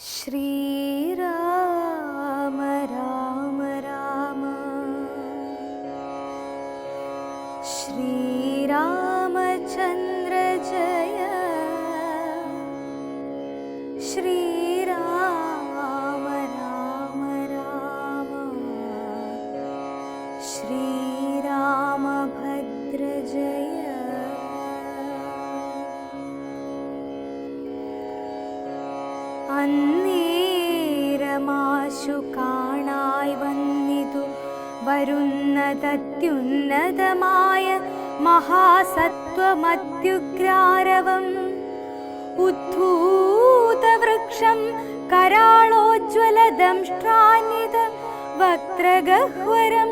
ശ്രീരാമ രാമ രാമ ശ്രീരാമചന്ദ്ര ജയ ശ്രീരാമ രാമ രാമ ശ്രീരാമഭദ്ര ജയ. അന്നേരമാശു കാണായി വന്നിതു വരുന്നതത്യുന്നതമായ മഹാസത്വമത്യുഗ്രാരവം. ഉദ്ധൂതവൃക്ഷം കരാളോജ്വലദംഷ്ട്രാന്വിത വക്ത്രഗഹ്വരം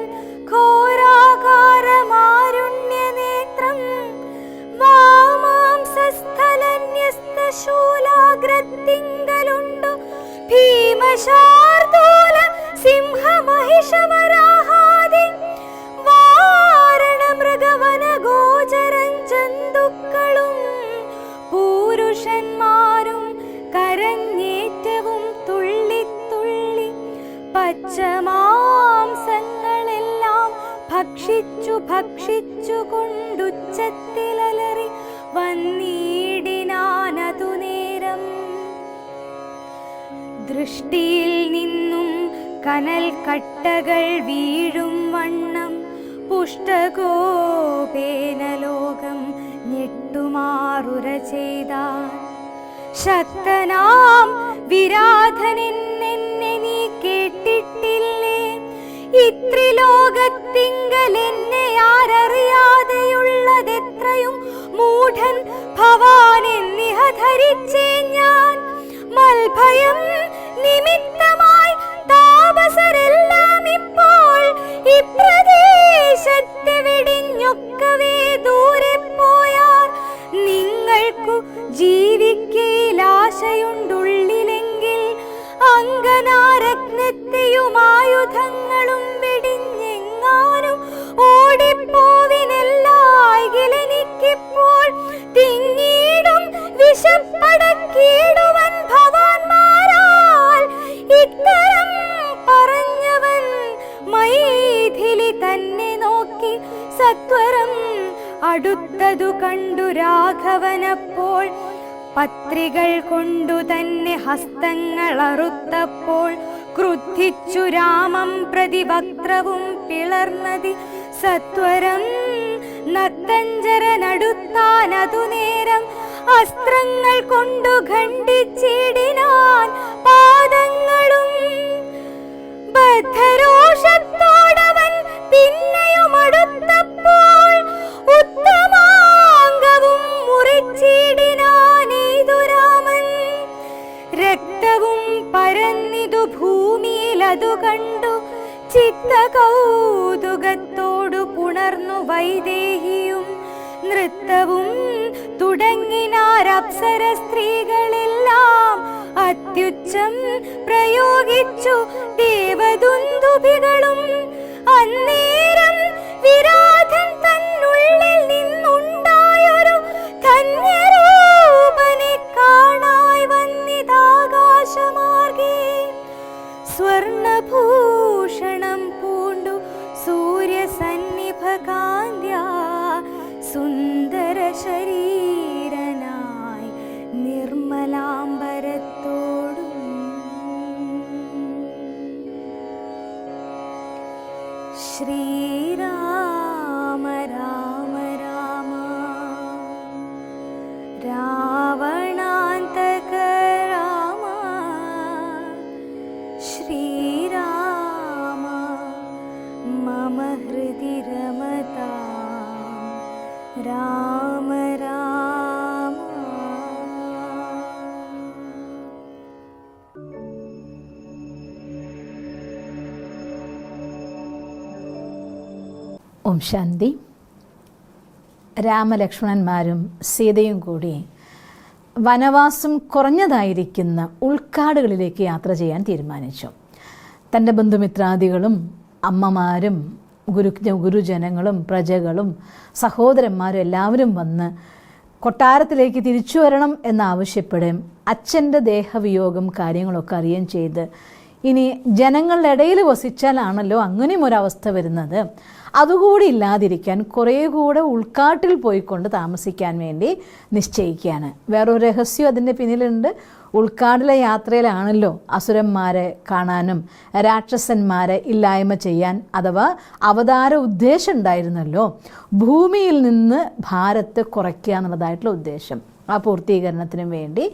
ഘോരാകാരമാരുണ്യനേത്രം വാമാംസസ്ഥലന്യസ്തശൂലാഗ്രത്തിങ്കലുണ്ടു ഭീമശാർദൂല സിംഹമഹിഷവരാഹാദി വാരണമൃഗവനഗോചരം ജന്തുക്കളും പൂരുഷന്മാരും കരഞ്ഞേറ്റവും തുള്ളിത്തുള്ളി പച്ചമാംസങ്ങളെല്ലാം ഭക്ഷിച്ചു കൊണ്ടുച്ചത്തിലലറി വന്നിടിനാനതു നേരം. ദൃഷ്ടിയിൽ നിന്നും കനൽ കട്ടകൾ വീഴും വണ്ണം പുഷ്ടകോപേന ലോകം ഞെട്ടുമാറുര ചെയ്താൻ. ശക്തനാം വിരാധനെന്നെ നീ കേട്ടിട്ടില്ലേ? ഇത്രിലോകത്തിങ്കലെന്നെ ആരറിയാതെയുള്ളതെത്രയും മൂഢൻ ഭവാനെന്നിഹ ധരിച്ചേ ഞാൻ. മൽഭയം നിമിത്തമായി താപസരെല്ലാം ഇപ്പോൾ ഇപ്രദേശത്തെ വെടിഞ്ഞൊക്കവേ ദൂരെ പോയാർ. നിങ്ങൾക്കു ജീവിക്കയിലാശയുണ്ടുള്ളിലെങ്കിൽ അങ്കനാരത്നത്തെയുമായുധങ്ങളും വെടിഞ്ഞെങ്ങാനും ഓടിപ്പോവിനെല്ലായിലെനിക്കിപ്പോൾ തിങ്ങീടും വിശപ്പടക്കിയിടുവൻ ഭവാന്മാരാൽ. ഇത്തരം പറഞ്ഞവൻ മൈഥിലി തന്നെ നോക്കി സത്വരം അടുത്തതു കണ്ടു രാഘവനപ്പോൾ. പത്രികൾ കൊണ്ടു തന്നെ ഹസ്തങ്ങൾ അറുത്തപ്പോൾ ക്രുദ്ധിച്ചു രാമം പ്രതി വക്ത്രവും പിളർന്നതി സത്വരം. നക്തഞ്ചരനടുത്താനതു നേരം അസ്ത്രങ്ങൾ കൊണ്ടു ഖണ്ഡിച്ചിടിനാൻ പാദങ്ങളും. ബദ്ധരോഷത്തോടവൻ പിന്നെയും അടുത്തപ്പോൾ ഉത്തമാംഗവും മുറിച്ചിടിനാനീതു രാമൻ. രക്തവും പരന്നിതു ഭൂമിയിലതു കണ്ടു ചിത്തകൗതുകത്തോടു പുണർന്നു വൈദേഹിയും. നൃത്തവും തുടങ്ങിനാരപ്സര സ്ത്രീകളെല്ലാം അത്യുച്ചം പ്രയോഗിച്ചു ദേവദുന്ദുഭികളും. അന്നേരം വിരാധൻ തന്നുള്ളിൽ നിന്നുണ്ടായൊരു ധന്യരൂപനെ കാണായി വന്നിതാകാശമാർഗേ. സ്വർണഭൂഷണം പൂണ്ടു സൂര്യസന്നിഭകാന്ത്യാ സുന്ദര ശരീരനായി നിർമ്മലാംബരത്തോടും. ശ്രീരാമ രാമ രാമ രാവണാന്തക രാമ ശ്രീരാമ മമ ഹൃദി രമതാം രാമ രാമ. ഓം ശാന്തി. രാമലക്ഷ്മണന്മാരും സീതയും കൂടി വനവാസം കുറഞ്ഞതായിരിക്കുന്ന ഉൾക്കാടുകളിലേക്ക് യാത്ര ചെയ്യാൻ തീരുമാനിച്ചു. തൻ്റെ ബന്ധുമിത്രാദികളും അമ്മമാരും ഗുരുജനങ്ങളും പ്രജകളും സഹോദരന്മാരും എല്ലാവരും വന്ന് കൊട്ടാരത്തിലേക്ക് തിരിച്ചു വരണം എന്നാവശ്യപ്പെടുകയും അച്ഛൻ്റെ ദേഹവിയോഗം കാര്യങ്ങളൊക്കെ അറിയുകയും ചെയ്ത് ഇനി ജനങ്ങളുടെ ഇടയിൽ വസിച്ചാലാണല്ലോ അങ്ങനെയും ഒരവസ്ഥ വരുന്നത്, അതുകൂടി ഇല്ലാതിരിക്കാൻ കുറേ കൂടെ ഉൾക്കാട്ടിൽ പോയിക്കൊണ്ട് താമസിക്കാൻ വേണ്ടി നിശ്ചയിക്കുകയാണ്. വേറൊരു രഹസ്യം അതിൻ്റെ പിന്നിലുണ്ട്. ഉൾക്കാടിലെ യാത്രയിലാണല്ലോ അസുരന്മാരെ കാണാനും രാക്ഷസന്മാരെ ഇല്ലായ്മ ചെയ്യാൻ അഥവാ അവതാര ഉദ്ദേശം ഉണ്ടായിരുന്നല്ലോ, ഭൂമിയിൽ നിന്ന് ഭാരത്തെ കുറയ്ക്കുക എന്നുള്ളതായിട്ടുള്ള ഉദ്ദേശം. ആ പൂർത്തീകരണത്തിനും വേണ്ടി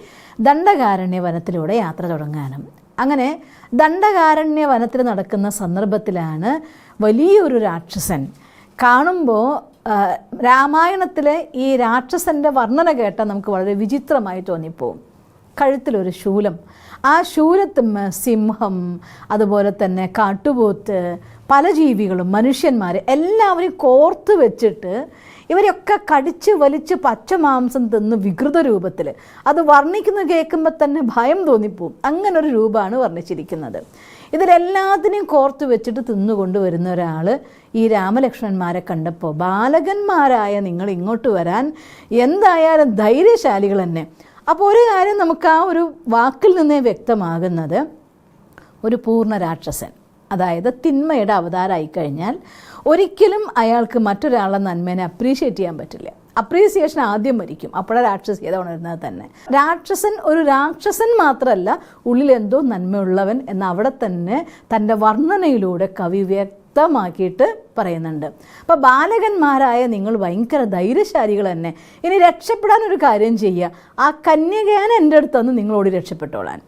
ദണ്ഡകാരണ്യ വനത്തിലൂടെ യാത്ര തുടങ്ങാനും. അങ്ങനെ ദണ്ഡകാരണ്യ വനത്തിൽ നടക്കുന്ന സന്ദർഭത്തിലാണ് വലിയൊരു രാക്ഷസൻ കാണുമ്പോൾ രാമായണത്തിലെ ഈ രാക്ഷസൻ്റെ വർണ്ണന കേട്ടാൽ നമുക്ക് വളരെ വിചിത്രമായി തോന്നിപ്പോവും. കഴുത്തിലൊരു ശൂലം, ആ ശൂലത്തും സിംഹം, അതുപോലെ തന്നെ കാട്ടുപോത്ത്, പല ജീവികളും മനുഷ്യന്മാർ എല്ലാവരും കോർത്ത് വെച്ചിട്ട് ഇവരൊക്കെ കടിച്ച് വലിച്ച് പച്ചമാംസം തിന്ന് വികൃത രൂപത്തിൽ, അത് വർണ്ണിക്കുന്നത് കേൾക്കുമ്പോൾ തന്നെ ഭയം തോന്നിപ്പോവും. അങ്ങനൊരു രൂപമാണ് വർണ്ണിച്ചിരിക്കുന്നത്. ഇതിലെല്ലാത്തിനെയും കോർത്ത് വെച്ചിട്ട് തിന്നുകൊണ്ടുവരുന്ന ഒരാൾ ഈ രാമലക്ഷ്മണന്മാരെ കണ്ടപ്പോൾ, ബാലകന്മാരായ നിങ്ങൾ ഇങ്ങോട്ട് വരാൻ എന്തായാലും ധൈര്യശാലികൾ തന്നെ. അപ്പോൾ ഒരു കാര്യം നമുക്ക് ആ ഒരു വാക്കിൽ നിന്നേ വ്യക്തമാകുന്നത്, ഒരു പൂർണ്ണ രാക്ഷസൻ, അതായത് തിന്മയുടെ അവതാരമായി കഴിഞ്ഞാൽ ഒരിക്കലും അയാൾക്ക് മറ്റൊരാളുടെ നന്മേനെ അപ്രീഷിയേറ്റ് ചെയ്യാൻ പറ്റില്ല. അപ്രീസിയേഷൻ ആദ്യം മരിക്കും, അപ്പോഴാണ് രാക്ഷസീയത ഉണരുന്നത് തന്നെ. രാക്ഷസൻ ഒരു രാക്ഷസൻ മാത്രമല്ല, ഉള്ളിലെന്തോ നന്മയുള്ളവൻ എന്ന് അവിടെ തന്നെ തൻ്റെ വർണ്ണനയിലൂടെ കവി വ്യക്തമാക്കിയിട്ട് പറയുന്നുണ്ട്. അപ്പോൾ ബാലകന്മാരായ നിങ്ങൾ ഭയങ്കര ധൈര്യശാലികൾ തന്നെ. ഇനി രക്ഷപ്പെടാനൊരു കാര്യം ചെയ്യുക, ആ കന്യകയാണ് എൻ്റെ അടുത്തൊന്ന് നിങ്ങളോട് രക്ഷപ്പെട്ടോളാൻ.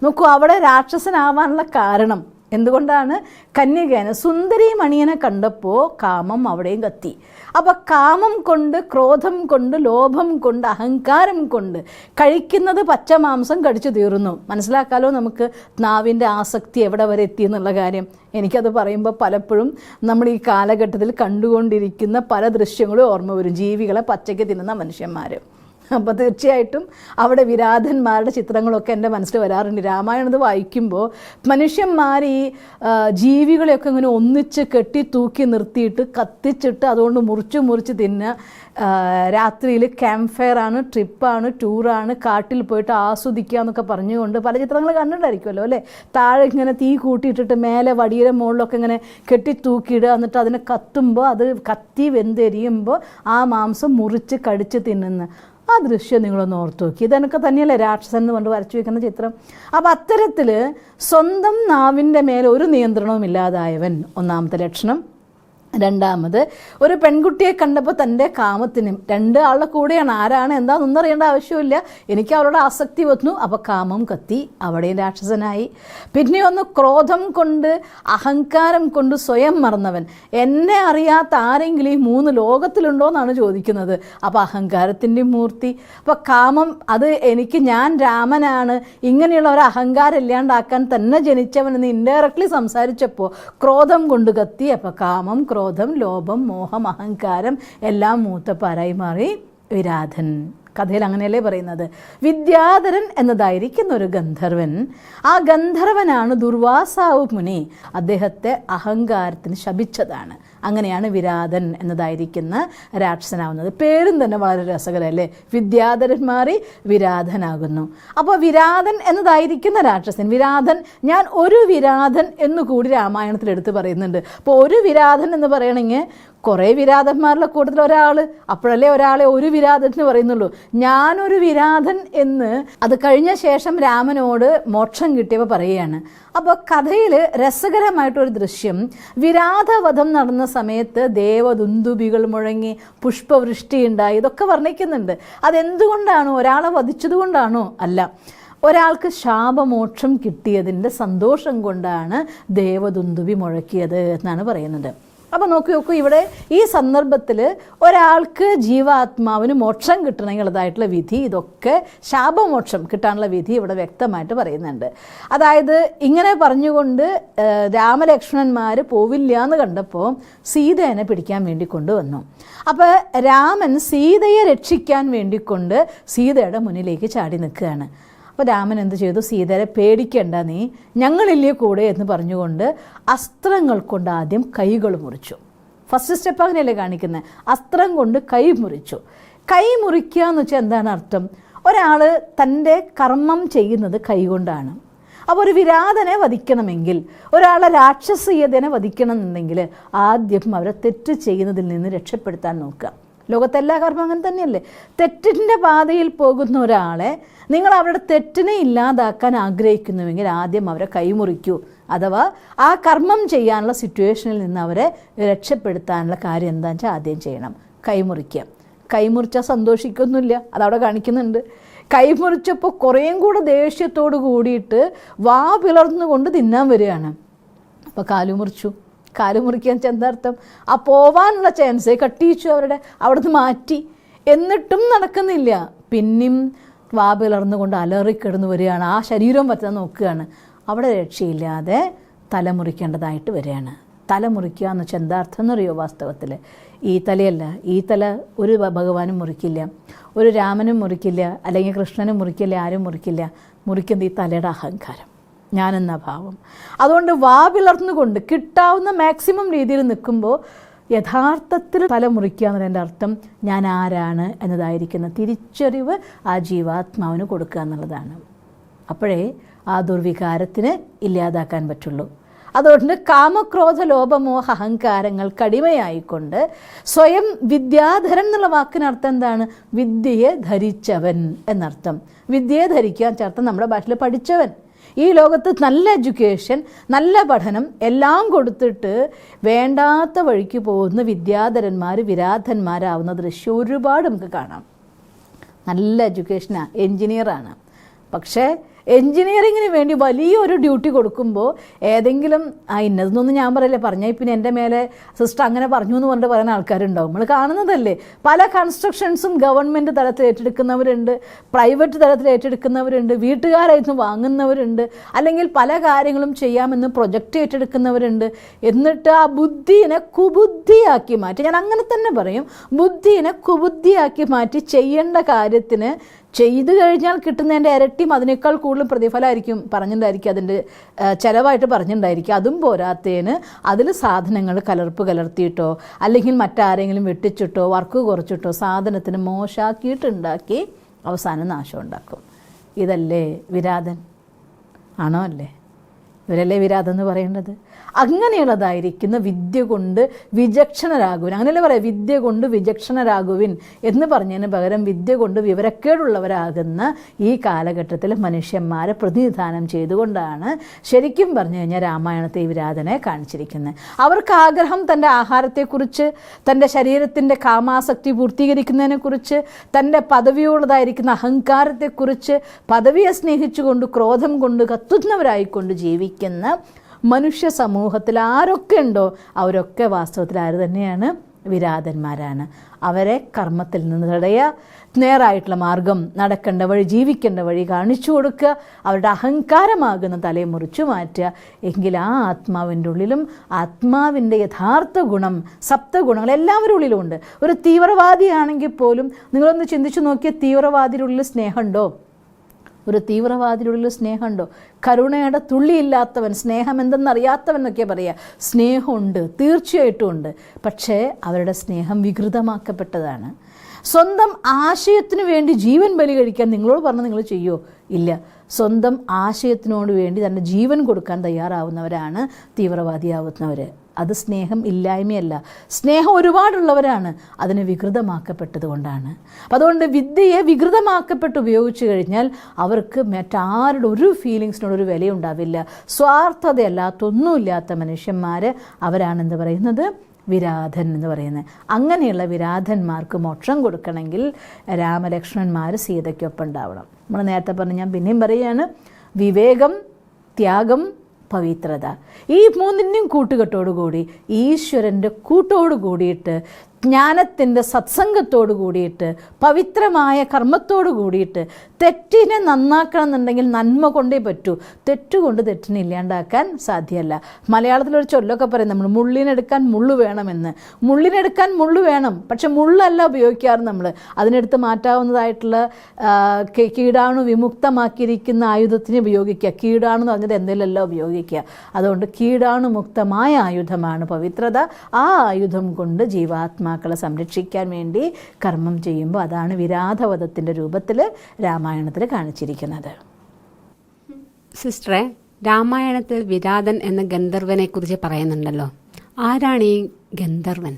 നോക്കൂ, അവിടെ രാക്ഷസനാവാനുള്ള കാരണം എന്തുകൊണ്ടാണ്? കന്യകേന സുന്ദരി മണിയനെ കണ്ടപ്പോൾ കാമം അവിടെയും കത്തി. അപ്പോൾ കാമം കൊണ്ട്, ക്രോധം കൊണ്ട്, ലോഭം കൊണ്ട്, അഹങ്കാരം കൊണ്ട് കഴിക്കുന്നത് പച്ചമാംസം കടിച്ചു തീർന്നു. മനസ്സിലാക്കാലോ നമുക്ക് നാവിൻ്റെ ആസക്തി എവിടെ വരെ എത്തി എന്നുള്ള കാര്യം. എനിക്കത് പറയുമ്പോൾ പലപ്പോഴും നമ്മൾ ഈ കാലഘട്ടത്തിൽ കണ്ടുകൊണ്ടിരിക്കുന്ന പല ദൃശ്യങ്ങളും ഓർമ്മ വരും. ജീവികളെ പച്ചയ്ക്ക് തിന്നുന്ന മനുഷ്യന്മാർ. അപ്പോൾ തീർച്ചയായിട്ടും അവിടെ വിരാധന്മാരുടെ ചിത്രങ്ങളൊക്കെ എൻ്റെ മനസ്സിൽ വരാറുണ്ട്. രാമായണത് വായിക്കുമ്പോൾ മനുഷ്യന്മാർ ഈ ജീവികളെയൊക്കെ ഇങ്ങനെ ഒന്നിച്ച് കെട്ടി തൂക്കി നിർത്തിയിട്ട് കത്തിച്ചിട്ട് അതുകൊണ്ട് മുറിച്ച് തിന്നുക. രാത്രിയിൽ ക്യാമ്പ് ഫയർ ആണ്, ട്രിപ്പാണ്, ടൂറാണ്, കാട്ടിൽ പോയിട്ട് ആസ്വദിക്കുക എന്നൊക്കെ പറഞ്ഞുകൊണ്ട് പല ചിത്രങ്ങൾ കണ്ടിട്ടായിരിക്കുമല്ലോ അല്ലേ. താഴെ ഇങ്ങനെ തീ കൂട്ടിയിട്ടിട്ട് മേലെ വടിയുടെ മുകളിലൊക്കെ ഇങ്ങനെ കെട്ടി തൂക്കിയിടുക, എന്നിട്ട് അതിനെ കത്തുമ്പോൾ അത് കത്തി വെന്തെരിയുമ്പോൾ ആ മാംസം മുറിച്ച് കടിച്ച് തിന്നുന്ന ആ ദൃശ്യം നിങ്ങളൊന്ന് ഓർത്ത് നോക്കി. ഇതൊക്കെ തന്നെയല്ലേ രാക്ഷസൻ എന്ന് കൊണ്ട് വരച്ചു വയ്ക്കുന്ന ചിത്രം. അപ്പം അത്തരത്തിൽ സ്വന്തം നാവിൻ്റെ മേലെ ഒരു നിയന്ത്രണവും ഇല്ലാതായവൻ ഒന്നാമത്തെ ലക്ഷണം. രണ്ടാമത്, ഒരു പെൺകുട്ടിയെ കണ്ടപ്പോൾ തൻ്റെ കാമത്തിനും, രണ്ട് ആളുടെ കൂടെയാണ്, ആരാണ് എന്താണെന്നൊന്നും അറിയേണ്ട ആവശ്യമില്ല, എനിക്ക് അവരുടെ ആസക്തി വന്നു, അപ്പോൾ കാമം കത്തി, അവിടെയും രാക്ഷസനായി. പിന്നെ ഒന്ന് ക്രോധം കൊണ്ട്, അഹങ്കാരം കൊണ്ട് സ്വയം മറന്നവൻ. എന്നെ അറിയാത്ത ആരെങ്കിലും ഈ മൂന്ന് ലോകത്തിലുണ്ടോ എന്നാണ് ചോദിക്കുന്നത്. അപ്പോൾ അഹങ്കാരത്തിൻ്റെ മൂർത്തി. അപ്പോൾ കാമം, അത് എനിക്ക്, ഞാൻ രാമനാണ്, ഇങ്ങനെയുള്ള ഒരു അഹങ്കാരം ഇല്ലാണ്ടാക്കാൻ തന്നെ ജനിച്ചവനെന്ന് ഇൻഡയറക്ട്ലി സംസാരിച്ചപ്പോൾ ക്രോധം കൊണ്ട് കത്തി. അപ്പോൾ കാമം, ക്രോധം, ലോഭം, മോഹം, അഹങ്കാരം എല്ലാം മൂത്തപ്പാരായി മാറി വിരാധൻ. കഥയിൽ അങ്ങനെയല്ലേ പറയുന്നത്. വിദ്യാധരൻ എന്നതായിരിക്കുന്ന ഒരു ഗന്ധർവൻ, ആ ഗന്ധർവനാണ് ദുർവാസാവ് മുനി അദ്ദേഹത്തെ അഹങ്കാരത്തിന് ശപിച്ചതാണ്. അങ്ങനെയാണ് വിരാധൻ എന്നതായിരിക്കുന്ന രാക്ഷസനാവുന്നത്. പേരും തന്നെ വളരെ രസകരമല്ലേ. വിദ്യാധരൻ മാറി വിരാധനാകുന്നു. അപ്പോൾ വിരാധൻ എന്നതായിരിക്കുന്ന രാക്ഷസൻ, വിരാധൻ, ഞാൻ ഒരു വിരാധൻ എന്നുകൂടി രാമായണത്തിൽ എടുത്ത് പറയുന്നുണ്ട്. അപ്പോൾ ഒരു വിരാധൻ എന്ന് പറയണമെങ്കിൽ കുറേ വിരാധന്മാരുടെ കൂട്ടത്തിൽ ഒരാൾ, അപ്പോഴല്ലേ ഒരാളെ ഒരു വിരാധൻ എന്ന് പറയുന്നുള്ളൂ. ഞാനൊരു വിരാധൻ എന്ന് അത് കഴിഞ്ഞ ശേഷം രാമനോട് മോക്ഷം കിട്ടിയപ്പോൾ പറയുകയാണ്. അപ്പോൾ കഥയിൽ രസകരമായിട്ടൊരു ദൃശ്യം, വിരാധവധം നടന്ന സമയത്ത് ദേവദുന്ദുബികൾ മുഴങ്ങി, പുഷ്പവൃഷ്ടി ഉണ്ടായി, ഇതൊക്കെ വർണ്ണിക്കുന്നുണ്ട്. അതെന്തുകൊണ്ടാണോ? ഒരാളെ വധിച്ചതുകൊണ്ടാണോ? അല്ല, ഒരാൾക്ക് ശാപമോക്ഷം കിട്ടിയതിൻ്റെ സന്തോഷം കൊണ്ടാണ് ദേവദുന്ദുബി മുഴക്കിയത് എന്നാണ് പറയുന്നത്. അപ്പോൾ നോക്കൂ, ഇവിടെ ഈ സന്ദർഭത്തിൽ ഒരാൾക്ക് ജീവാത്മാവിന് മോക്ഷം കിട്ടണമെന്നുള്ളതായിട്ടുള്ള വിധി, ഇതൊക്കെ ശാപമോക്ഷം കിട്ടാനുള്ള വിധി ഇവിടെ വ്യക്തമായിട്ട് പറയുന്നുണ്ട്. അതായത് ഇങ്ങനെ പറഞ്ഞുകൊണ്ട് രാമലക്ഷ്മണന്മാർ പോവില്ല എന്ന് കണ്ടപ്പോൾ സീതേനെ പിടിക്കാൻ വേണ്ടി കൊണ്ടുവന്നു. അപ്പോൾ രാമൻ സീതയെ രക്ഷിക്കാൻ വേണ്ടിക്കൊണ്ട് സീതയുടെ മുന്നിലേക്ക് ചാടി നിൽക്കുകയാണ്. അപ്പോൾ രാമൻ എന്ത് ചെയ്തു? സീതയെ പേടിക്കേണ്ട, നീ ഞങ്ങളില്ലേ കൂടെ എന്ന് പറഞ്ഞുകൊണ്ട് അസ്ത്രങ്ങൾ കൊണ്ട് ആദ്യം കൈകൾ മുറിച്ചു. ഫസ്റ്റ് സ്റ്റെപ്പ് അങ്ങനെയല്ലേ കാണിക്കുന്നത്, അസ്ത്രം കൊണ്ട് കൈ മുറിച്ചു. കൈ മുറിക്കുക എന്ന് വെച്ചാൽ എന്താണ് അർത്ഥം? ഒരാൾ തൻ്റെ കർമ്മം ചെയ്യുന്നത് കൈകൊണ്ടാണ്. അപ്പോൾ ഒരു വിരാതനെ വധിക്കണമെങ്കിൽ, ഒരാളെ രാക്ഷസീയതനെ വധിക്കണമെന്നുണ്ടെങ്കിൽ ആദ്യം അവരെ തെറ്റ് ചെയ്യുന്നതിൽ നിന്ന് രക്ഷപ്പെടുത്താൻ നോക്കുക. ലോകത്തെല്ലാ കർമ്മം അങ്ങനെ തന്നെയല്ലേ? തെറ്റിൻ്റെ പാതയിൽ പോകുന്ന ഒരാളെ നിങ്ങൾ അവരുടെ തെറ്റിനെ ഇല്ലാതാക്കാൻ ആഗ്രഹിക്കുന്നുവെങ്കിൽ ആദ്യം അവരെ കൈമുറിക്കൂ. അഥവാ ആ കർമ്മം ചെയ്യാനുള്ള സിറ്റുവേഷനിൽ നിന്ന് അവരെ രക്ഷപ്പെടുത്താനുള്ള കാര്യം എന്താണെന്ന് വെച്ചാൽ ആദ്യം ചെയ്യണം, കൈമുറിക്കുക. കൈമുറിച്ചാൽ സന്തോഷിക്കൊന്നുമില്ല, അതവിടെ കാണിക്കുന്നുണ്ട്. കൈമുറിച്ചപ്പോൾ കുറേയും കൂടെ ദേഷ്യത്തോട് കൂടിയിട്ട് വാ പിളർന്നുകൊണ്ട് തിന്നാൻ വരികയാണ്. അപ്പോൾ കാലു മുറിച്ചു. കാല് മുറിക്കാൻ ചെന്താർത്ഥം ആ പോവാനുള്ള ചാൻസ് കട്ടിയിച്ചു, അവിടുന്ന് മാറ്റി. എന്നിട്ടും നടക്കുന്നില്ല. പിന്നെയും വാ പിളർന്നുകൊണ്ട് അലറിക്കിടന്ന് വരികയാണ്. ആ ശരീരം പറ്റാൻ നോക്കുകയാണ്. അവിടെ രക്ഷയില്ലാതെ തല മുറിക്കേണ്ടതായിട്ട് വരികയാണ്. തല മുറിക്കുക എന്ന് വെച്ചാൽ എന്താർത്ഥം എന്നറിയോ? വാസ്തവത്തിൽ ഈ തലയല്ല, ഈ തല ഒരു ഭഗവാനും മുറിക്കില്ല, ഒരു രാമനും മുറിക്കില്ല, അല്ലെങ്കിൽ കൃഷ്ണനും മുറിക്കില്ല, ആരും മുറിക്കില്ല. മുറിക്കുന്നത് ഈ തലയുടെ അഹങ്കാരം, ഞാനെന്ന ഭാവം. അതുകൊണ്ട് വാ പിളർന്നുകൊണ്ട് കിട്ടാവുന്ന മാക്സിമം രീതിയിൽ നിൽക്കുമ്പോൾ യഥാർത്ഥത്തിൽ തല മുറിക്കുക എന്നതിൻ്റെ അർത്ഥം ഞാൻ ആരാണ് എന്നതായിരിക്കുന്ന തിരിച്ചറിവ് ആ ജീവാത്മാവിന് കൊടുക്കുക എന്നുള്ളതാണ്. അപ്പോഴേ ആ ദുർവികാരത്തിന് ഇല്ലാതാക്കാൻ പറ്റുള്ളൂ. അതുകൊണ്ട് കാമക്രോധ ലോഭമോഹ അഹങ്കാരങ്ങൾ കടിമയായിക്കൊണ്ട് സ്വയം വിദ്യാധരൻ എന്നുള്ള വാക്കിനർത്ഥം എന്താണ്? വിദ്യയെ ധരിച്ചവൻ എന്നർത്ഥം. വിദ്യയെ ധരിക്കുക എന്നർത്ഥം നമ്മുടെ ഭാഷയിൽ പഠിച്ചവൻ. ഈ ലോകത്ത് നല്ല എഡ്യൂക്കേഷൻ, നല്ല പഠനം എല്ലാം കൊടുത്തിട്ട് വേണ്ടാത്ത വഴിക്ക് പോകുന്ന വിദ്യാധരന്മാർ വിരാധന്മാരാവുന്ന ദൃശ്യം ഒരുപാട് നമുക്ക് കാണാം. നല്ല എഡ്യൂക്കേഷനാണ്, എൻജിനീയറാണ്, പക്ഷേ എൻജിനീയറിങ്ങിന് വേണ്ടി വലിയൊരു ഡ്യൂട്ടി കൊടുക്കുമ്പോൾ ഏതെങ്കിലും ഇന്നതെന്നൊന്നും ഞാൻ പറയില്ല, പറഞ്ഞാൽ പിന്നെ എൻ്റെ മേലെ സിസ്റ്റർ അങ്ങനെ പറഞ്ഞു എന്ന് പറഞ്ഞിട്ട് പറയുന്ന ആൾക്കാരുണ്ടാവും. നമ്മൾ കാണുന്നതല്ലേ, പല കൺസ്ട്രക്ഷൻസും ഗവൺമെൻറ് തലത്തിൽ ഏറ്റെടുക്കുന്നവരുണ്ട്, പ്രൈവറ്റ് തലത്തിൽ ഏറ്റെടുക്കുന്നവരുണ്ട്, വീട്ടുകാരായിരുന്നു വാങ്ങുന്നവരുണ്ട്, അല്ലെങ്കിൽ പല കാര്യങ്ങളും ചെയ്യാമെന്ന് പ്രൊജക്റ്റ് ഏറ്റെടുക്കുന്നവരുണ്ട്. എന്നിട്ട് ആ ബുദ്ധിയെ കുബുദ്ധിയാക്കി മാറ്റി, ഞാൻ അങ്ങനെ തന്നെ പറയും, ബുദ്ധിയെ കുബുദ്ധിയാക്കി മാറ്റി ചെയ്യേണ്ട കാര്യത്തിന് ചെയ്തു കഴിഞ്ഞാൽ കിട്ടുന്നതിൻ്റെ ഇരട്ടിയും അതിനേക്കാൾ കൂടുതൽ പ്രതിഫലമായിരിക്കും പറഞ്ഞിട്ടുണ്ടായിരിക്കും, അതിൻ്റെ ചിലവായിട്ട് പറഞ്ഞിട്ടുണ്ടായിരിക്കും. അതും പോരാത്തതിന് അതിൽ സാധനങ്ങൾ കലർത്തിയിട്ടോ അല്ലെങ്കിൽ മറ്റാരെങ്കിലും വെട്ടിച്ചിട്ടോ വർക്ക് കുറച്ചിട്ടോ സാധനത്തിന് മോശമാക്കിയിട്ടുണ്ടാക്കി അവസാനം നാശം ഉണ്ടാക്കും. ഇതല്ലേ വിരാതൻ? ആണോ? അല്ലേ? ഇവരല്ലേ വിരാതം എന്ന് പറയേണ്ടത്? അങ്ങനെയുള്ളതായിരിക്കുന്ന വിദ്യ കൊണ്ട് വിചക്ഷണരാകുവിൻ, അങ്ങനെയല്ലേ പറയാം, വിദ്യ കൊണ്ട് വിചക്ഷണരാകുവിൻ എന്ന് പറഞ്ഞതിന് പകരം വിദ്യ കൊണ്ട് വിവരക്കേടുള്ളവരാകുന്ന ഈ കാലഘട്ടത്തിൽ മനുഷ്യന്മാരെ പ്രതിനിധാനം ചെയ്തുകൊണ്ടാണ് ശരിക്കും പറഞ്ഞു കഴിഞ്ഞാൽ രാമായണത്തെ ഈ വിരാതനെ കാണിച്ചിരിക്കുന്നത്. അവർക്ക് ആഗ്രഹം തൻ്റെ ആഹാരത്തെക്കുറിച്ച്, തൻ്റെ ശരീരത്തിൻ്റെ കാമാസക്തി പൂർത്തീകരിക്കുന്നതിനെക്കുറിച്ച്, തൻ്റെ പദവിയുള്ളതായിരിക്കുന്ന അഹങ്കാരത്തെക്കുറിച്ച്, പദവിയെ സ്നേഹിച്ചുകൊണ്ട് ക്രോധം കൊണ്ട് കത്തുന്നവരായിക്കൊണ്ട് ജീവിക്കുന്ന മനുഷ്യ സമൂഹത്തിൽ ആരൊക്കെ ഉണ്ടോ അവരൊക്കെ വാസ്തവത്തിൽ ആര് തന്നെയാണ്? വിരാതന്മാരാണ്. അവരെ കർമ്മത്തിൽ നിന്ന് തടയുക, നേരായിട്ടുള്ള മാർഗം, നടക്കേണ്ട വഴി, ജീവിക്കേണ്ട വഴി കാണിച്ചു കൊടുക്കുക, അവരുടെ അഹങ്കാരമാകുന്ന തലയെ മുറിച്ചു മാറ്റുക. എങ്കിൽ ആ ആത്മാവിൻ്റെ ഉള്ളിലും ആത്മാവിൻ്റെ യഥാർത്ഥ ഗുണം, സപ്തഗുണങ്ങൾ എല്ലാവരുടെ ഉള്ളിലുമുണ്ട്. ഒരു തീവ്രവാദിയാണെങ്കിൽ പോലും നിങ്ങളൊന്ന് ചിന്തിച്ചു നോക്കിയാൽ തീവ്രവാദിയുടെ ഉള്ളിൽ സ്നേഹമുണ്ടോ? ഒരു തീവ്രവാദിയുടെ സ്നേഹമുണ്ടോ? കരുണയുടെ തുള്ളിയില്ലാത്തവൻ, സ്നേഹം എന്തെന്നറിയാത്തവൻ എന്നൊക്കെ പറയുക. സ്നേഹമുണ്ട്, തീർച്ചയായിട്ടും ഉണ്ട്. പക്ഷേ അവരുടെ സ്നേഹം വികൃതമാക്കപ്പെട്ടതാണ്. സ്വന്തം ആശയത്തിന് വേണ്ടി ജീവൻ ബലി കഴിക്കാൻ നിങ്ങളോട് പറഞ്ഞാൽ നിങ്ങൾ ചെയ്യുമോ? ഇല്ല. സ്വന്തം ആശയത്തിനോട് വേണ്ടി തൻ്റെ ജീവൻ കൊടുക്കാൻ തയ്യാറാവുന്നവരാണ് തീവ്രവാദിയാവുന്നവർ. അത് സ്നേഹം ഇല്ലായ്മയല്ല, സ്നേഹം ഒരുപാടുള്ളവരാണ്, അതിനെ വികൃതമാക്കപ്പെട്ടത് കൊണ്ടാണ്. അപ്പം അതുകൊണ്ട് വിദ്യയെ വികൃതമാക്കപ്പെട്ട് ഉപയോഗിച്ചു കഴിഞ്ഞാൽ അവർക്ക് മറ്റാരുടെ ഒരു ഫീലിങ്സിനോടൊരു വിലയുണ്ടാവില്ല. സ്വാർത്ഥതയല്ലാത്തൊന്നുമില്ലാത്ത മനുഷ്യന്മാർ അവരാണെന്ന് പറയുന്നത് വിരാധൻ എന്ന് പറയുന്നത്. അങ്ങനെയുള്ള വിരാധന്മാർക്ക് മോക്ഷം കൊടുക്കണമെങ്കിൽ രാമലക്ഷ്മണന്മാർ സീതയ്ക്കൊപ്പം ഉണ്ടാവണം. നമ്മൾ നേരത്തെ പറഞ്ഞ് ഞാൻ പിന്നെയും പറയുകയാണ്, വിവേകം, ത്യാഗം, പവിത്രത, ഈ മൂന്നിൻ്റെയും കൂട്ടുകെട്ടോടുകൂടി ഈശ്വരൻ്റെ കൂട്ടോട് കൂടിയിട്ട്, ജ്ഞാനത്തിൻ്റെ സത്സംഗത്തോട് കൂടിയിട്ട്, പവിത്രമായ കർമ്മത്തോട് കൂടിയിട്ട് തെറ്റിനെ നന്നാക്കണം എന്നുണ്ടെങ്കിൽ നന്മ കൊണ്ടേ പറ്റൂ. തെറ്റുകൊണ്ട് തെറ്റിനെ ഇല്ലാണ്ടാക്കാൻ സാധ്യമല്ല. മലയാളത്തിലൊരു ചൊല്ലൊക്കെ പറയും നമ്മൾ, മുള്ളിനെടുക്കാൻ മുള്ളു വേണമെന്ന്. മുള്ളിനെടുക്കാൻ മുള്ളു വേണം, പക്ഷെ മുള്ളല്ല ഉപയോഗിക്കാറ് നമ്മൾ. അതിനെടുത്ത് മാറ്റാവുന്നതായിട്ടുള്ള കീടാണു വിമുക്തമാക്കിയിരിക്കുന്ന ആയുധത്തിന് ഉപയോഗിക്കുക. കീടാണു എന്ന് പറഞ്ഞത് എന്തെങ്കിലുമല്ല ഉപയോഗിക്കുക. അതുകൊണ്ട് കീടാണുമുക്തമായ ആയുധമാണ് പവിത്രത. ആ ആയുധം കൊണ്ട് ജീവാത്മാ ആത്മാക്കളെ സംരക്ഷിക്കാൻ വേണ്ടി കർമ്മം ചെയ്യുമ്പോൾ അതാണ് വിരാധവധത്തിൻ്റെ രൂപത്തിൽ രാമായണത്തിൽ കാണിച്ചിരിക്കുന്നത്. സിസ്റ്ററെ, രാമായണത്തിൽ വിരാതൻ എന്ന ഗന്ധർവനെ കുറിച്ച് പറയുന്നുണ്ടല്ലോ. ആരാണ് ഈ ഗന്ധർവൻ?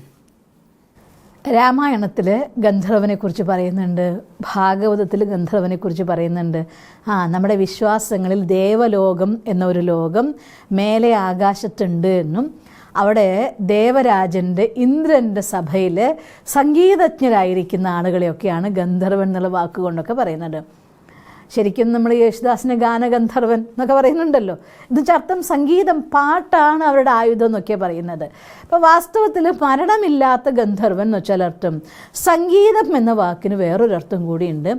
രാമായണത്തിൽ ഗന്ധർവനെക്കുറിച്ച് പറയുന്നുണ്ട്, ഭാഗവതത്തിൽ ഗന്ധർവനെക്കുറിച്ച് പറയുന്നുണ്ട്. നമ്മുടെ വിശ്വാസങ്ങളിൽ ദേവലോകം എന്നൊരു ലോകം മേലെ ആകാശത്തുണ്ട് എന്നും അവിടെ ദേവരാജൻ്റെ ഇന്ദ്രൻ്റെ സഭയിൽ സംഗീതജ്ഞരായിരിക്കുന്ന ആളുകളെയൊക്കെയാണ് ഗന്ധർവൻ എന്നുള്ള വാക്കുകൊണ്ടൊക്കെ പറയുന്നത്. ശരിക്കും നമ്മൾ യേശുദാസിന് ഗാനഗന്ധർവൻ എന്നൊക്കെ പറയുന്നുണ്ടല്ലോ. ഇത് അർത്ഥം സംഗീതം, പാട്ടാണ് അവരുടെ ആയുധം എന്നൊക്കെ പറയുന്നത്. അപ്പോൾ വാസ്തവത്തിൽ മരണമില്ലാത്ത ഗന്ധർവൻ എന്ന് വെച്ചാൽ അർത്ഥം സംഗീതം എന്ന വാക്കിന് വേറൊരർത്ഥം കൂടിയുണ്ട്.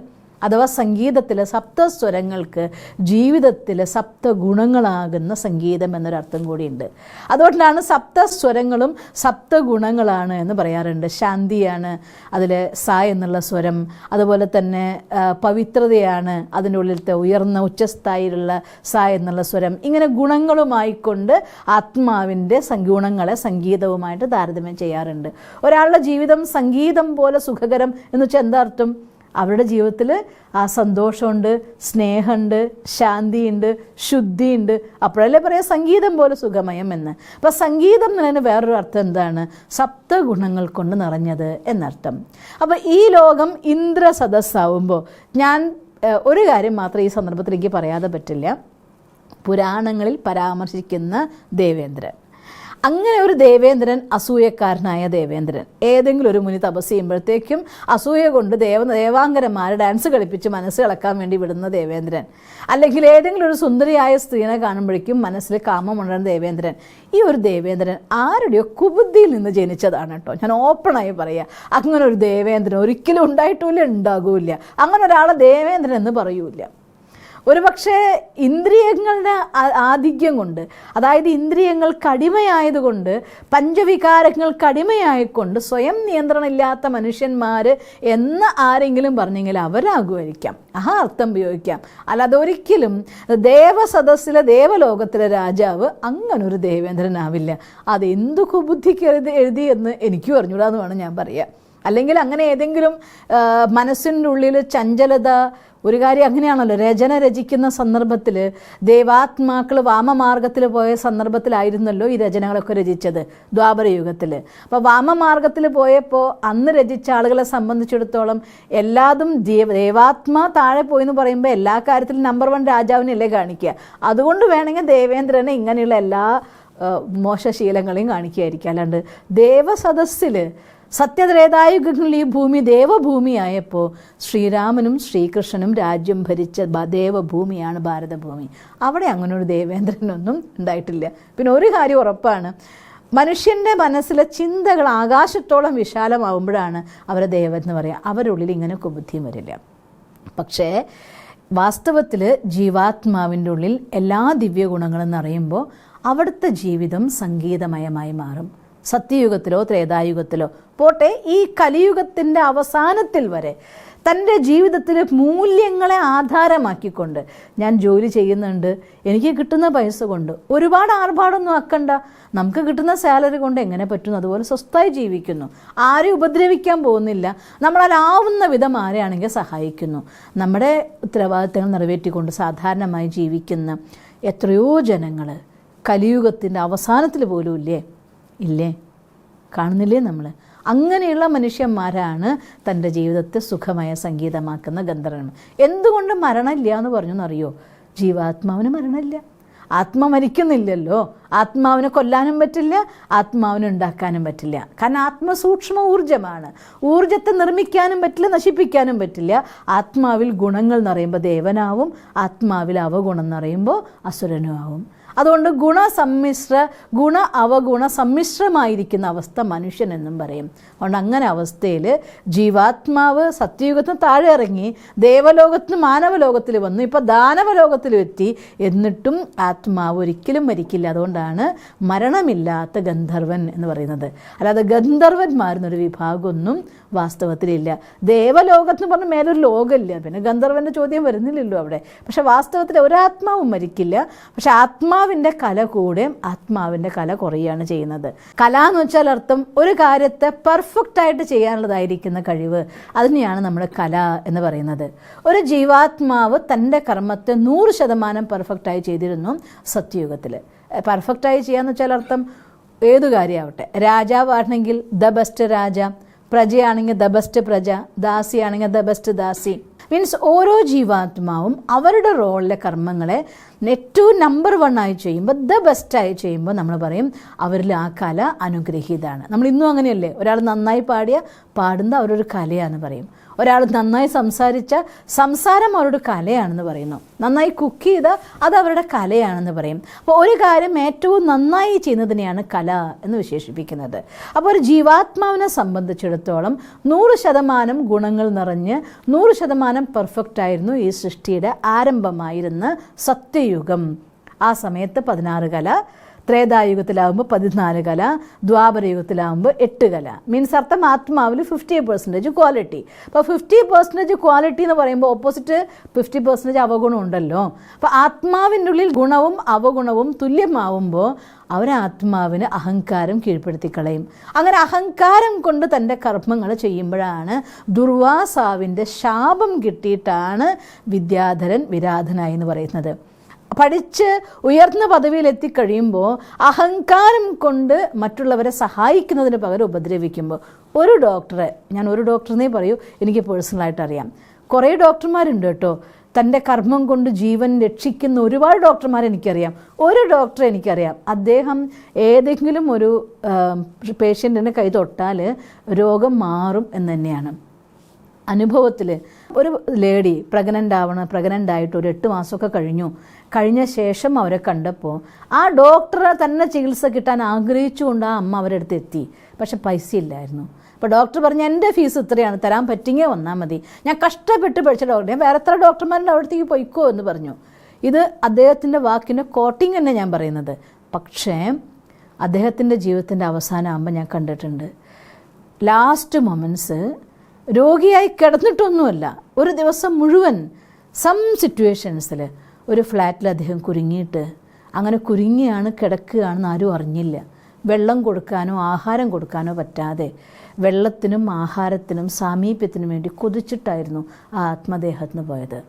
അഥവാ സംഗീതത്തിലെ സപ്തസ്വരങ്ങൾക്ക് ജീവിതത്തിലെ സപ്തഗുണങ്ങളാകുന്ന സംഗീതം എന്നൊരർത്ഥം കൂടിയുണ്ട്. അതുകൊണ്ടാണ് സപ്തസ്വരങ്ങളും സപ്തഗുണങ്ങളാണ് എന്ന് പറയാറുണ്ട്. ശാന്തിയാണ് അതിൽ സ എന്നുള്ള സ്വരം, അതുപോലെ തന്നെ പവിത്രതയാണ് അതിൻ്റെ ഉള്ളിലത്തെ ഉയർന്ന ഉച്ചസ്ഥായിലുള്ള സ എന്നുള്ള സ്വരം. ഇങ്ങനെ ഗുണങ്ങളുമായിക്കൊണ്ട് ആത്മാവിൻ്റെ ഗുണങ്ങളെ സംഗീതവുമായിട്ട് താരതമ്യം ചെയ്യാറുണ്ട്. ഒരാളുടെ ജീവിതം സംഗീതം പോലെ സുഖകരം എന്ന് വെച്ചാൽ എന്താ അർത്ഥം? അവരുടെ ജീവിതത്തിൽ ആ സന്തോഷമുണ്ട്, സ്നേഹമുണ്ട്, ശാന്തിയുണ്ട്, ശുദ്ധിയുണ്ട്. അപ്പോഴല്ലേ പറയാം സംഗീതം പോലെ സുഖമയം എന്ന്. അപ്പോൾ സംഗീതം എന്നതിന് വേറൊരു അർത്ഥം എന്താണ്? സപ്തഗുണങ്ങൾ കൊണ്ട് നിറഞ്ഞത് എന്നർത്ഥം. അപ്പോൾ ഈ ലോകം ഇന്ദ്രസദസ്സാവുമ്പോൾ ഞാൻ ഒരു കാര്യം മാത്രം ഈ സന്ദർഭത്തിൽ എനിക്ക് പറയാതെ പറ്റില്ല. പുരാണങ്ങളിൽ പരാമർശിക്കുന്ന ദേവേന്ദ്രൻ, അങ്ങനെ ഒരു ദേവേന്ദ്രൻ, അസൂയക്കാരനായ ദേവേന്ദ്രൻ, ഏതെങ്കിലും ഒരു മുനി തപസ് ചെയ്യുമ്പോഴത്തേക്കും അസൂയ കൊണ്ട് ദേവാംഗരന്മാരെ ഡാൻസ് കളിപ്പിച്ച് മനസ്സ് കളക്കാൻ വേണ്ടി വിടുന്ന ദേവേന്ദ്രൻ, അല്ലെങ്കിൽ ഏതെങ്കിലും ഒരു സുന്ദരിയായ സ്ത്രീനെ കാണുമ്പോഴേക്കും മനസ്സിൽ കാമമുണ്ടാകുന്ന ദേവേന്ദ്രൻ. ഈ ഒരു ദേവേന്ദ്രൻ ആരുടെയോ കുബുദ്ധിയിൽ നിന്ന് ജനിച്ചതാണ് കേട്ടോ. ഞാൻ ഓപ്പണായി പറയാം, അങ്ങനെ ഒരു ദേവേന്ദ്രൻ ഒരിക്കലും ഉണ്ടായിട്ടില്ല, ഉണ്ടാകൂല. അങ്ങനെ ഒരാളെ ദേവേന്ദ്രൻ എന്ന് പറയൂല. ഒരു പക്ഷേ ഇന്ദ്രിയങ്ങളുടെ ആധിക്യം കൊണ്ട്, അതായത് ഇന്ദ്രിയങ്ങൾ കടിമയായതുകൊണ്ട്, പഞ്ചവികാരങ്ങൾ കടിമയായിക്കൊണ്ട് സ്വയം നിയന്ത്രണമില്ലാത്ത മനുഷ്യന്മാർ എന്ന് ആരെങ്കിലും പറഞ്ഞെങ്കിൽ അവരാകുമായിരിക്കാം, ആ അർത്ഥം ഉപയോഗിക്കാം. അല്ലാതെ ഒരിക്കലും ദേവസദസ്സിലെ ദേവലോകത്തിലെ രാജാവ് അങ്ങനൊരു ദേവേന്ദ്രനാവില്ല. അത് എന്തു കുബുദ്ധിക്ക് എഴുതി എന്ന് എനിക്കും അറിഞ്ഞൂടാന്ന് വേണം ഞാൻ പറയാം. അല്ലെങ്കിൽ അങ്ങനെ ഏതെങ്കിലും മനസ്സിൻ്റെ ഉള്ളിൽ ചഞ്ചലത, ഒരു കാര്യം അങ്ങനെയാണല്ലോ, രചന രചിക്കുന്ന സന്ദർഭത്തിൽ ദേവാത്മാക്കൾ വാമമാർഗത്തിൽ പോയ സന്ദർഭത്തിലായിരുന്നല്ലോ ഈ രചനകളൊക്കെ രചിച്ചത്, ദ്വാപരയുഗത്തിൽ. അപ്പോൾ വാമമാർഗത്തിൽ പോയപ്പോൾ അന്ന് രചിച്ച ആളുകളെ സംബന്ധിച്ചിടത്തോളം എല്ലാതും ദേവാത്മാ താഴെ പോയി എന്ന് പറയുമ്പോൾ എല്ലാ കാര്യത്തിലും നമ്പർ 1 രാജാവിനല്ലേ കാണിക്കുക. അതുകൊണ്ട് വേണമെങ്കിൽ ദേവേന്ദ്രനെ ഇങ്ങനെയുള്ള എല്ലാ മോശശീലങ്ങളെയും കാണിക്കുകയായിരിക്കും. അല്ലാണ്ട് ദേവസദസ്സിൽ സത്യത്രേതായുഗങ്ങളിൽ ഈ ഭൂമി ദേവഭൂമിയായപ്പോൾ ശ്രീരാമനും ശ്രീകൃഷ്ണനും രാജ്യം ഭരിച്ച ദേവഭൂമിയാണ് ഭാരതഭൂമി. അവിടെ അങ്ങനെ ഒരു ദേവേന്ദ്രനൊന്നും ഉണ്ടായിട്ടില്ല. പിന്നെ ഒരു കാര്യം ഉറപ്പാണ്, മനുഷ്യൻ്റെ മനസ്സിലെ ചിന്തകൾ ആകാശത്തോളം വിശാലമാവുമ്പോഴാണ് അവരെ ദേവൻ എന്ന് പറയുക. അവരുടെ ഉള്ളിൽ ഇങ്ങനെ കുബുദ്ധിയും വരില്ല. പക്ഷേ വാസ്തവത്തിൽ ജീവാത്മാവിൻ്റെ ഉള്ളിൽ എല്ലാ ദിവ്യഗുണങ്ങളും നിറയുമ്പോൾ അവിടുത്തെ ജീവിതം സംഗീതമയമായി മാറും. സത്യയുഗത്തിലോ ത്രേതായുഗത്തിലോ പോട്ടെ, ഈ കലിയുഗത്തിൻ്റെ അവസാനത്തിൽ വരെ തൻ്റെ ജീവിതത്തിൽ മൂല്യങ്ങളെ ആധാരമാക്കിക്കൊണ്ട് ഞാൻ ജോലി ചെയ്യുന്നുണ്ട്, എനിക്ക് കിട്ടുന്ന പൈസ കൊണ്ട് ഒരുപാട് ആർഭാടൊന്നും ആക്കണ്ട, നമുക്ക് കിട്ടുന്ന സാലറി കൊണ്ട് എങ്ങനെ പറ്റുന്നു അതുപോലെ സ്വസ്ഥമായി ജീവിക്കുന്നു, ആരെയും ഉപദ്രവിക്കാൻ പോകുന്നില്ല, നമ്മളാലാവുന്ന വിധം ആരെയാണെങ്കിൽ സഹായിക്കുന്നു. നമ്മുടെ ഉത്തരവാദിത്തങ്ങൾ നിറവേറ്റിക്കൊണ്ട് സാധാരണമായി ജീവിക്കുന്ന എത്രയോ ജനങ്ങൾ കലിയുഗത്തിൻ്റെ അവസാനത്തിൽ പോലും ഇല്ലേ, കാണുന്നില്ലേ നമ്മൾ? അങ്ങനെയുള്ള മനുഷ്യന്മാരാണ് തൻ്റെ ജീവിതത്തെ സുഖമായ സംഗീതമാക്കുന്ന ഗന്ധർവൻ. എന്തുകൊണ്ട് മരണമില്ല എന്ന് പറഞ്ഞെന്നറിയോ? ജീവാത്മാവിന് മരണമില്ല, ആത്മ മരിക്കുന്നില്ലല്ലോ. ആത്മാവിനെ കൊല്ലാനും പറ്റില്ല, ആത്മാവിനെ ഉണ്ടാക്കാനും പറ്റില്ല. കാരണം ആത്മസൂക്ഷ്മ ഊർജ്ജമാണ്. ഊർജ്ജത്തെ നിർമ്മിക്കാനും പറ്റില്ല, നശിപ്പിക്കാനും പറ്റില്ല. ആത്മാവിൽ ഗുണങ്ങൾ നിറയുമ്പോൾ ദേവനാവും, ആത്മാവിൽ അവഗുണം നിറയുമ്പോൾ അസുരനും ആവും. അതുകൊണ്ട് ഗുണ അവഗുണ സമ്മിശ്രമായിരിക്കുന്ന അവസ്ഥ മനുഷ്യൻ എന്നും പറയും. അതുകൊണ്ട് അങ്ങനെ അവസ്ഥയിൽ ജീവാത്മാവ് സത്യയുഗത്തിന് താഴെ ഇറങ്ങി ദേവലോകത്തിന് മാനവലോകത്തിൽ വന്നു, ഇപ്പോൾ ദാനവലോകത്തിലും എത്തി. എന്നിട്ടും ആത്മാവ് ഒരിക്കലും മരിക്കില്ല. അതുകൊണ്ടാണ് മരണമില്ലാത്ത ഗന്ധർവൻ എന്ന് പറയുന്നത്. അല്ലാതെ ഗന്ധർവന്മാരെന്നൊരു വിഭാഗമൊന്നും വാസ്തവത്തിലില്ല. ദേവലോകത്ത് പറഞ്ഞ മേലൊരു ലോകമില്ല, പിന്നെ ഗന്ധർവൻ്റെ ചോദ്യം വരുന്നില്ലല്ലോ അവിടെ. പക്ഷെ വാസ്തവത്തിൽ ഒരാത്മാവും മരിക്കില്ല. പക്ഷെ ആത്മാവിൻ്റെ കല കൂടെ ആത്മാവിൻ്റെ കല കുറയുകയാണ് ചെയ്യുന്നത്. കല എന്ന് വെച്ചാൽ അർത്ഥം ഒരു കാര്യത്തെ പെർഫെക്റ്റായിട്ട് ചെയ്യാനുള്ളതായിരിക്കുന്ന കഴിവ്, അതിനെയാണ് നമ്മൾ കല എന്ന് പറയുന്നത്. ഒരു ജീവാത്മാവ് തൻ്റെ കർമ്മത്തെ 100% പെർഫെക്റ്റായി ചെയ്തിരുന്നു സത്യയുഗത്തിൽ. പെർഫെക്റ്റായി ചെയ്യാന്ന് വെച്ചാൽ അർത്ഥം ഏതു കാര്യമാവട്ടെ, രാജാവാണെങ്കിൽ ദ ബെസ്റ്റ് രാജ, പ്രജയാണെങ്കിൽ ദ ബെസ്റ്റ് പ്രജ, ദാസിയാണെങ്കിൽ ദ ബെസ്റ്റ് ദാസി. മീൻസ് ഓരോ ജീവാത്മാവും അവരുടെ റോളിലെ കർമ്മങ്ങളെ ഏറ്റവും നമ്പർ 1 ആയി ചെയ്യുമ്പോൾ, ദ ബെസ്റ്റായി ചെയ്യുമ്പോൾ നമ്മൾ പറയും അവരിൽ ആ കല അനുഗ്രഹീതാണ്. നമ്മൾ ഇന്നും അങ്ങനെയല്ലേ, ഒരാൾ നന്നായി പാടുന്ന അവരൊരു കലയാണെന്ന് പറയും. ഒരാൾ നന്നായി സംസാരിച്ച സംസാരം അവരുടെ കലയാണെന്ന് പറയുന്നു. നന്നായി കുക്ക് ചെയ്ത അത് അവരുടെ കലയാണെന്ന് പറയും. അപ്പോൾ ഒരു കാര്യം ഏറ്റവും നന്നായി ചെയ്യുന്നതിനെയാണ് കല എന്ന് വിശേഷിപ്പിക്കുന്നത്. അപ്പോൾ ഒരു ജീവാത്മാവിനെ സംബന്ധിച്ചിടത്തോളം 100% ഗുണങ്ങൾ നിറഞ്ഞ് 100% പെർഫെക്റ്റ് ആയിരുന്നു ഈ സൃഷ്ടിയുടെ ആരംഭമായിരുന്ന സത്യയുഗം. ആ സമയത്ത് 16 കല, ത്രേതായുഗത്തിലാവുമ്പോൾ 14 കല, ദ്വാപരയുഗത്തിലാവുമ്പോൾ 8 കല. മീൻസ് അർത്ഥം ആത്മാവിൽ 50% ക്വാളിറ്റി. അപ്പോൾ 50% ക്വാളിറ്റി എന്ന് പറയുമ്പോൾ ഓപ്പോസിറ്റ് 50% അവഗുണം ഉണ്ടല്ലോ. അപ്പോൾ ആത്മാവിൻ്റെ ഉള്ളിൽ ഗുണവും അവഗുണവും തുല്യമാവുമ്പോൾ അവരാത്മാവിന് അഹങ്കാരം കീഴ്പ്പെടുത്തിക്കളയും. അങ്ങനെ അഹങ്കാരം കൊണ്ട് തൻ്റെ കർമ്മങ്ങൾ ചെയ്യുമ്പോഴാണ് ദുർവാസാവിൻ്റെ ശാപം കിട്ടിയിട്ടാണ് വിദ്യാധരൻ വിരാധനായി എന്ന് പറയുന്നത്. പഠിച്ച് ഉയർന്ന പദവിയിലെത്തിക്കഴിയുമ്പോൾ അഹങ്കാരം കൊണ്ട് മറ്റുള്ളവരെ സഹായിക്കുന്നതിന് പകരം ഉപദ്രവിക്കുമ്പോൾ, ഒരു ഡോക്ടറെ, ഞാൻ ഒരു ഡോക്ടറിനെ പറയൂ, എനിക്ക് പേഴ്സണലായിട്ട് അറിയാം. കുറേ ഡോക്ടർമാരുണ്ട് കേട്ടോ, തൻ്റെ കർമ്മം കൊണ്ട് ജീവൻ രക്ഷിക്കുന്ന ഒരുപാട് ഡോക്ടർമാരെ എനിക്കറിയാം. ഒരു ഡോക്ടറെ എനിക്കറിയാം, അദ്ദേഹം ഏതെങ്കിലും ഒരു പേഷ്യൻറ്റിൻ്റെ കൈ തൊട്ടാൽ രോഗം മാറും എന്ന് തന്നെയാണ് അനുഭവത്തിൽ. ഒരു ലേഡി പ്രഗ്നൻ്റ് ആയിട്ട് ഒരു 8 മാസമൊക്കെ കഴിഞ്ഞ ശേഷം അവരെ കണ്ടപ്പോൾ ആ ഡോക്ടറെ തന്നെ ചികിത്സ കിട്ടാൻ ആഗ്രഹിച്ചുകൊണ്ട് ആ അമ്മ അവരുടെ അടുത്ത് എത്തി. പക്ഷെ പൈസ ഇല്ലായിരുന്നു. അപ്പോൾ ഡോക്ടർ പറഞ്ഞു, എൻ്റെ ഫീസ് ഇത്രയാണ്, തരാൻ പറ്റിങ്ങേ വന്നാൽ മതി, ഞാൻ കഷ്ടപ്പെട്ട് പഠിച്ച ഡോക്ടർ, ഞാൻ വേറെ എത്ര ഡോക്ടർമാരുടെ അവിടത്തേക്ക് പോയിക്കോ എന്ന് പറഞ്ഞു. ഇത് അദ്ദേഹത്തിൻ്റെ വാക്കിൻ്റെ കോട്ടിങ് തന്നെ ഞാൻ പറയുന്നത്. പക്ഷേ അദ്ദേഹത്തിൻ്റെ ജീവിതത്തിൻ്റെ അവസാനമാകുമ്പോൾ ഞാൻ കണ്ടിട്ടുണ്ട്, ലാസ്റ്റ് മൊമെൻറ്റ്സ് രോഗിയായി കിടന്നിട്ടൊന്നുമല്ല, ഒരു ദിവസം മുഴുവൻ സം സിറ്റുവേഷൻസിൽ ഒരു ഫ്ലാറ്റിൽ അദ്ദേഹം കുരുങ്ങിയിട്ട്, അങ്ങനെ കുരുങ്ങിയാണ് കിടക്കുകയാണെന്ന് ആരും അറിഞ്ഞില്ല. വെള്ളം കൊടുക്കാനോ ആഹാരം കൊടുക്കാനോ പറ്റാതെ വെള്ളത്തിനും ആഹാരത്തിനും സാമീപ്യത്തിനും വേണ്ടി കൊതിച്ചിട്ടായിരുന്നു ആ ആത്മദേഹത്തിന് പോയത്.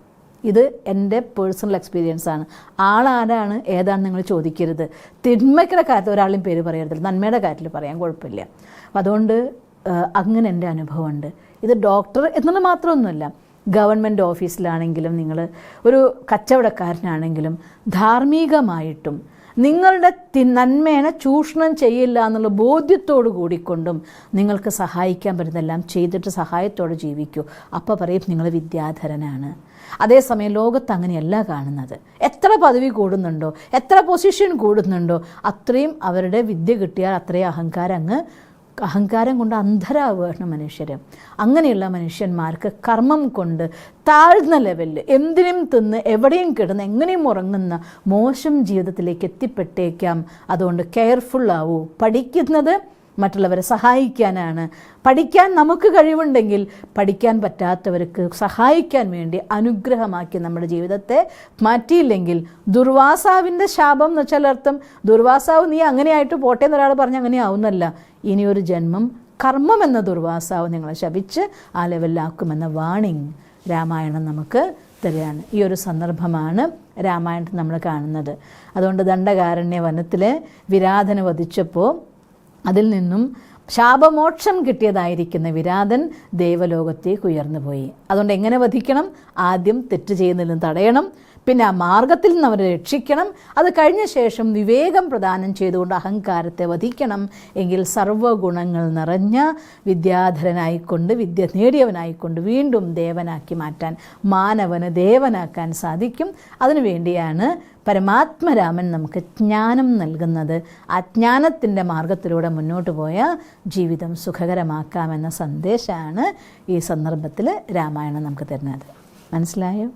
ഇത് എൻ്റെ പേഴ്സണൽ എക്സ്പീരിയൻസ് ആണ്. ആളാരാണ് ഏതാണ് നിങ്ങൾ ചോദിക്കരുത്. തിന്മയ്ക്കുടെ കാര്യത്തിൽ ഒരാളും പേര് പറയരുത്, നന്മയുടെ കാര്യത്തിൽ പറയാൻ കുഴപ്പമില്ല. അതുകൊണ്ട് അങ്ങനെ എൻ്റെ അനുഭവമുണ്ട്. ഇത് ഡോക്ടർ എന്നത് മാത്രമൊന്നുമല്ല, ഗവൺമെൻറ് ഓഫീസിലാണെങ്കിലും നിങ്ങൾ ഒരു കച്ചവടക്കാരനാണെങ്കിലും ധാർമ്മികമായിട്ടും നിങ്ങളുടെ നന്മേനെ ചൂഷണം ചെയ്യില്ല എന്നുള്ള ബോധ്യത്തോടു കൂടിക്കൊണ്ടും നിങ്ങൾക്ക് സഹായിക്കാൻ പറ്റുന്നതെല്ലാം ചെയ്തിട്ട് സഹായത്തോടെ ജീവിക്കൂ. അപ്പോൾ പറയും നിങ്ങൾ വിദ്യാധരനാണ്. അതേസമയം ലോകത്ത് അങ്ങനെയല്ല കാണുന്നത്. എത്ര പദവി കൂടുന്നുണ്ടോ, എത്ര പൊസിഷൻ കൂടുന്നുണ്ടോ, അത്രയും അവരുടെ വിദ്യ കിട്ടിയാൽ അത്രയും അഹങ്കാരം കൊണ്ട് അന്ധരാവുകയാണ് മനുഷ്യർ. അങ്ങനെയുള്ള മനുഷ്യന്മാർക്ക് കർമ്മം കൊണ്ട് താഴ്ന്ന ലെവലിൽ എന്തിനും തിന്ന് എവിടെയും കിടന്ന് എങ്ങനെയും ഉറങ്ങുന്ന മോശം ജീവിതത്തിലേക്ക് എത്തിപ്പെട്ടേക്കാം. അതുകൊണ്ട് കെയർഫുള്ളാവൂ. പഠിക്കുന്നത് മറ്റുള്ളവരെ സഹായിക്കാനാണ്. പഠിക്കാൻ നമുക്ക് കഴിവുണ്ടെങ്കിൽ പഠിക്കാൻ പറ്റാത്തവർക്ക് സഹായിക്കാൻ വേണ്ടി അനുഗ്രഹമാക്കി നമ്മുടെ ജീവിതത്തെ മാറ്റിയില്ലെങ്കിൽ ദുർവാസാവിൻ്റെ ശാപം എന്ന് വെച്ചാൽ അർത്ഥം ദുർവാസാവ് നീ അങ്ങനെയായിട്ട് പോട്ടെ എന്നൊരാൾ പറഞ്ഞ് അങ്ങനെ ആവുന്നല്ല. ഇനിയൊരു ജന്മം കർമ്മം എന്ന ദുർവാസാവ് നിങ്ങളെ ശപിച്ച് ആ ലെവലിലാക്കുമെന്ന വാണിംഗ് രാമായണം നമുക്ക് തരികയാണ്. ഈ ഒരു സന്ദർഭമാണ് രാമായണത്തിൽ നമ്മൾ കാണുന്നത്. അതുകൊണ്ട് ദണ്ഡകാരണ്യ വനത്തിലെ വിരാധനെ വധിച്ചപ്പോൾ അതിൽ നിന്നും ശാപമോക്ഷം കിട്ടിയതായിരിക്കുന്ന വിരാതൻ ദേവലോകത്തേക്ക് ഉയർന്നു പോയി. അതുകൊണ്ട് എങ്ങനെ വധിക്കണം? ആദ്യം തെറ്റ് ചെയ്യുന്നതിൽ നിന്ന് തടയണം, പിന്നെ ആ മാർഗത്തിൽ നിന്ന് അവരെ രക്ഷിക്കണം. അത് കഴിഞ്ഞ ശേഷം വിവേകം പ്രദാനം ചെയ്തുകൊണ്ട് അഹങ്കാരത്തെ വധിക്കണം. എങ്കിൽ സർവ്വഗുണങ്ങൾ നിറഞ്ഞ വിദ്യാധരനായിക്കൊണ്ട് വിദ്യ നേടിയവനായിക്കൊണ്ട് വീണ്ടും ദേവനാക്കി മാറ്റാൻ, മാനവന് ദേവനാക്കാൻ സാധിക്കും. അതിനുവേണ്ടിയാണ് പരമാത്മരാമൻ നമുക്ക് ജ്ഞാനം നൽകുന്നത്. ആ ജ്ഞാനത്തിൻ്റെ മാർഗത്തിലൂടെ മുന്നോട്ട് പോയ ജീവിതം സുഖകരമാക്കാമെന്ന സന്ദേശമാണ് ഈ സന്ദർഭത്തിൽ രാമായണം നമുക്ക് തരുന്നത്. മനസ്സിലായോ?